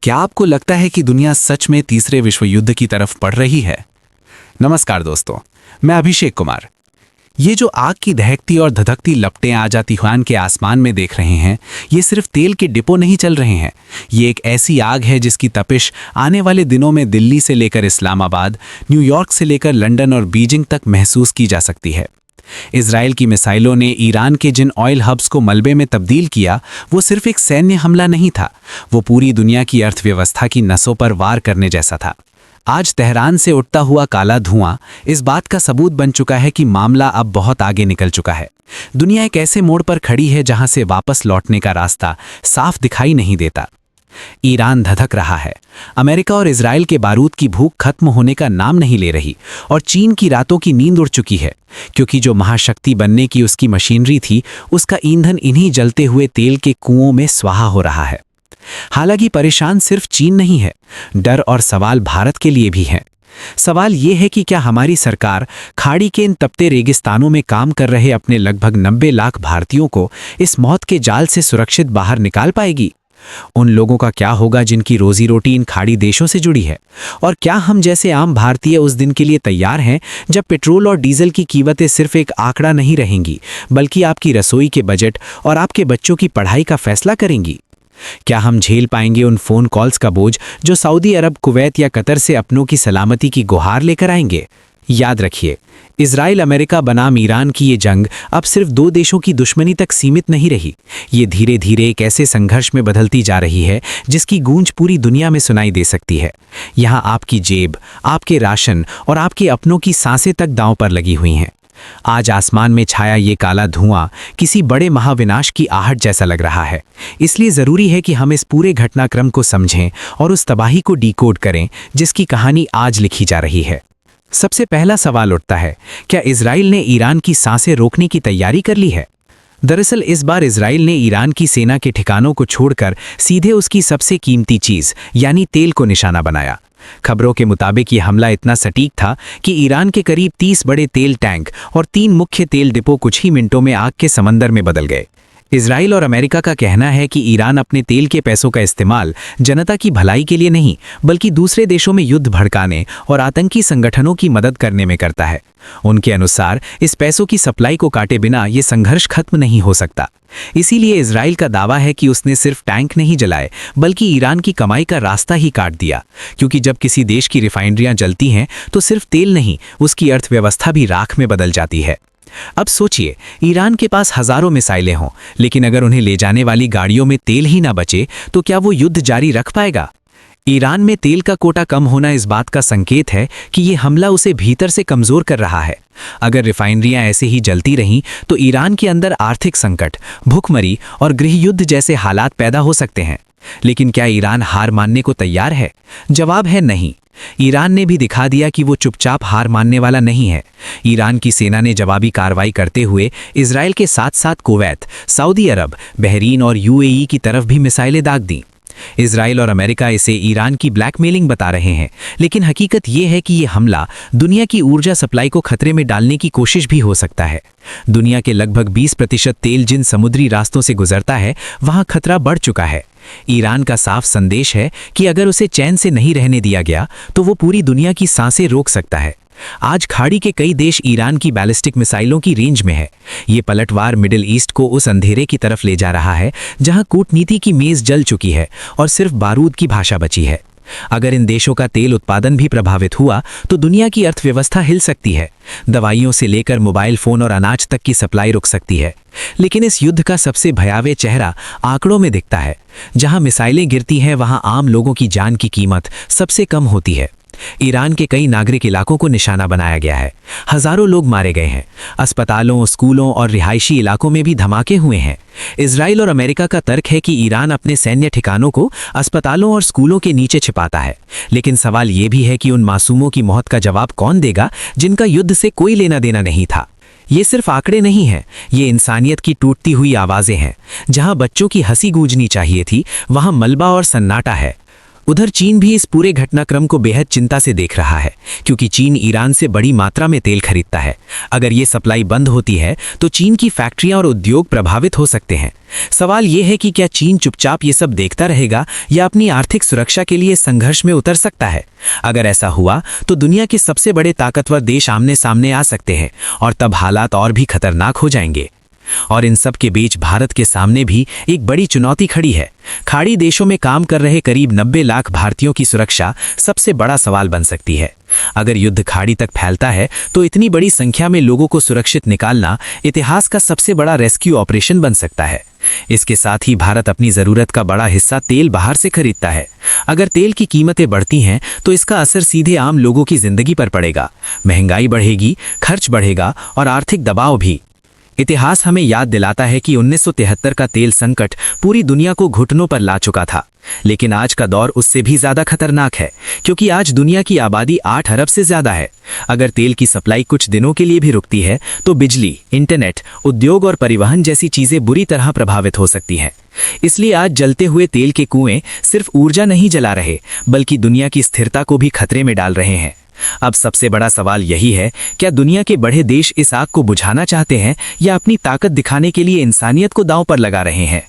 क्या आपको लगता है कि दुनिया सच में तीसरे विश्व युद्ध की तरफ बढ़ रही है? नमस्कार दोस्तों, मैं अभिषेक कुमार। ये जो आग की दहकती और धधकती लपटें आज तिहुआन के आसमान में देख रहे हैं, ये सिर्फ तेल के डिपो नहीं चल रहे हैं। ये एक ऐसी आग है जिसकी तपिश आने वाले दिनों में दिल्ली से लेकर इस्लामाबाद, न्यूयॉर्क से लेकर लंदन और बीजिंग तक महसूस की जा सकती है। इजराइल की मिसाइलों ने ईरान के जिन ऑयल हब्स को मलबे में तब्दील किया, वो सिर्फ एक सैन्य हमला नहीं था, वो पूरी दुनिया की अर्थव्यवस्था की नसों पर वार करने जैसा था। आज तेहरान से उठता हुआ काला धुआं इस बात का सबूत बन चुका है कि मामला अब बहुत आगे निकल चुका है। दुनिया एक ऐसे मोड़ पर खड़ी है जहां से वापस लौटने का रास्ता साफ दिखाई नहीं देता। ईरान धधक रहा है। अमेरिका और इजराइल के बारूद की भूख खत्म होने का नाम नहीं ले रही और चीन की रातों की नींद उड़ चुकी है, क्योंकि जो महाशक्ति बनने की उसकी मशीनरी थी, उसका ईंधन इन्हीं जलते हुए तेल के कुओं में स्वाहा हो रहा है। हालांकि परेशान सिर्फ चीन नहीं है, डर और सवाल भारत के लिए भी हैं। सवाल ये है कि क्या हमारी सरकार खाड़ी के इन तपते रेगिस्तानों में काम कर रहे अपने लगभग 90 लाख भारतीयों को इस मौत के जाल से सुरक्षित बाहर निकाल पाएगी? उन लोगों का क्या होगा जिनकी रोजी रोटी इन खाड़ी देशों से जुड़ी है? और क्या हम जैसे आम भारतीय उस दिन के लिए तैयार हैं जब पेट्रोल और डीजल की कीमतें सिर्फ एक आंकड़ा नहीं रहेंगी, बल्कि आपकी रसोई के बजट और आपके बच्चों की पढ़ाई का फैसला करेंगी? क्या हम झेल पाएंगे उन फोन कॉल्स का बोझ जो सऊदी अरब, कुवैत या कतर से अपनों की सलामती की गुहार लेकर आएंगे? याद रखिए, इजराइल अमेरिका बनाम ईरान की ये जंग अब सिर्फ दो देशों की दुश्मनी तक सीमित नहीं रही। ये धीरे धीरे एक ऐसे संघर्ष में बदलती जा रही है जिसकी गूंज पूरी दुनिया में सुनाई दे सकती है। यहाँ आपकी जेब, आपके राशन और आपके अपनों की सांसें तक दांव पर लगी हुई हैं। आज आसमान में छाया ये काला धुआं किसी बड़े महाविनाश की आहट जैसा लग रहा है। इसलिए ज़रूरी है कि हम इस पूरे घटनाक्रम को समझें और उस तबाही को डिकोड करें जिसकी कहानी आज लिखी जा रही है। सबसे पहला सवाल उठता है, क्या इजराइल ने ईरान की सांसें रोकने की तैयारी कर ली है? दरअसल इस बार इजराइल ने ईरान की सेना के ठिकानों को छोड़कर सीधे उसकी सबसे कीमती चीज़ यानी तेल को निशाना बनाया। खबरों के मुताबिक ये हमला इतना सटीक था कि ईरान के करीब 30 बड़े तेल टैंक और 3 मुख्य तेल डिपो कुछ ही मिनटों में आग के समंदर में बदल गए। इजराइल और अमेरिका का कहना है कि ईरान अपने तेल के पैसों का इस्तेमाल जनता की भलाई के लिए नहीं, बल्कि दूसरे देशों में युद्ध भड़काने और आतंकी संगठनों की मदद करने में करता है। उनके अनुसार इस पैसों की सप्लाई को काटे बिना ये संघर्ष खत्म नहीं हो सकता। इसीलिए इजराइल का दावा है कि उसने सिर्फ टैंक नहीं जलाए, बल्कि ईरान की कमाई का रास्ता ही काट दिया, क्योंकि जब किसी देश की रिफाइनरियां जलती हैं तो सिर्फ तेल नहीं, उसकी अर्थव्यवस्था भी राख में बदल जाती है। अब सोचिए, ईरान के पास हजारों मिसाइलें हों, लेकिन अगर उन्हें ले जाने वाली गाड़ियों में तेल ही ना बचे तो क्या वो युद्ध जारी रख पाएगा? ईरान में तेल का कोटा कम होना इस बात का संकेत है कि ये हमला उसे भीतर से कमजोर कर रहा है। अगर रिफाइनरियां ऐसे ही जलती रहीं तो ईरान के अंदर आर्थिक संकट, भूखमरी और गृहयुद्ध जैसे हालात पैदा हो सकते हैं। लेकिन क्या ईरान हार मानने को तैयार है? जवाब है नहीं। ईरान ने भी दिखा दिया कि वो चुपचाप हार मानने वाला नहीं है। ईरान की सेना ने जवाबी कार्रवाई करते हुए इजराइल के साथ साथ कुवैत, सऊदी अरब, बहरीन और यूएई की तरफ भी मिसाइलें दाग दी। इजराइल और अमेरिका इसे ईरान की ब्लैकमेलिंग बता रहे हैं, लेकिन हकीकत ये है कि ये हमला दुनिया की ऊर्जा सप्लाई को खतरे में डालने की कोशिश भी हो सकता है। दुनिया के लगभग 20% तेल जिन समुद्री रास्तों से गुजरता है, वहां खतरा बढ़ चुका है। ईरान का साफ संदेश है कि अगर उसे चैन से नहीं रहने दिया गया तो वो पूरी दुनिया की सांसें रोक सकता है। आज खाड़ी के कई देश ईरान की बैलिस्टिक मिसाइलों की रेंज में है। ये पलटवार मिडिल ईस्ट को उस अंधेरे की तरफ ले जा रहा है जहां कूटनीति की मेज जल चुकी है और सिर्फ बारूद की भाषा बची है। अगर इन देशों का तेल उत्पादन भी प्रभावित हुआ तो दुनिया की अर्थव्यवस्था हिल सकती है। दवाइयों से लेकर मोबाइल फोन और अनाज तक की सप्लाई रुक सकती है। लेकिन इस युद्ध का सबसे भयावह चेहरा आंकड़ों में दिखता है। जहां मिसाइलें गिरती हैं, वहां आम लोगों की जान की कीमत सबसे कम होती है। ईरान के कई नागरिक इलाकों को निशाना बनाया गया है। हजारों लोग मारे गए हैं। अस्पतालों, स्कूलों और रिहायशी इलाकों में भी धमाके हुए हैं। इजराइल और अमेरिका का तर्क है कि ईरान अपने सैन्य ठिकानों को अस्पतालों और स्कूलों के नीचे छिपाता है। लेकिन सवाल ये भी है कि उन मासूमों की मौत का जवाब कौन देगा जिनका युद्ध से कोई लेना देना नहीं था? ये सिर्फ आंकड़े नहीं हैं, ये इंसानियत की टूटती हुई आवाजें हैं। जहां बच्चों की हंसी गूंजनी चाहिए थी, वहां मलबा और सन्नाटा है। उधर चीन भी इस पूरे घटनाक्रम को बेहद चिंता से देख रहा है, क्योंकि चीन ईरान से बड़ी मात्रा में तेल खरीदता है। अगर ये सप्लाई बंद होती है तो चीन की फैक्ट्रियां और उद्योग प्रभावित हो सकते हैं। सवाल ये है कि क्या चीन चुपचाप ये सब देखता रहेगा या अपनी आर्थिक सुरक्षा के लिए संघर्ष में उतर सकता है। अगर ऐसा हुआ तो दुनिया के सबसे बड़े ताकतवर देश आमने सामने आ सकते हैं और तब हालात और भी खतरनाक हो जाएंगे। और इन सब के बीच भारत के सामने भी एक बड़ी चुनौती खड़ी है। खाड़ी देशों में काम कर रहे करीब 90 लाख भारतीयों की सुरक्षा सबसे बड़ा सवाल बन सकती है। अगर युद्ध खाड़ी तक फैलता है तो इतनी बड़ी संख्या में लोगों को सुरक्षित निकालना इतिहास का सबसे बड़ा रेस्क्यू ऑपरेशन बन सकता है। इसके साथ ही भारत अपनी जरूरत का बड़ा हिस्सा तेल बाहर से खरीदता है। अगर तेल की कीमतें बढ़ती हैं तो इसका असर सीधे आम लोगों की जिंदगी पर पड़ेगा। महंगाई बढ़ेगी, खर्च बढ़ेगा और आर्थिक दबाव भी। इतिहास हमें याद दिलाता है कि 1973 का तेल संकट पूरी दुनिया को घुटनों पर ला चुका था, लेकिन आज का दौर उससे भी ज्यादा खतरनाक है, क्योंकि आज दुनिया की आबादी 8 अरब से ज्यादा है। अगर तेल की सप्लाई कुछ दिनों के लिए भी रुकती है तो बिजली, इंटरनेट, उद्योग और परिवहन जैसी चीजें बुरी तरह प्रभावित हो सकती हैं। इसलिए आज जलते हुए तेल के कुएं सिर्फ ऊर्जा नहीं जला रहे, बल्कि दुनिया की स्थिरता को भी खतरे में डाल रहे हैं। अब सबसे बड़ा सवाल यही है, क्या दुनिया के बड़े देश इस आग को बुझाना चाहते हैं या अपनी ताकत दिखाने के लिए इंसानियत को दांव पर लगा रहे हैं।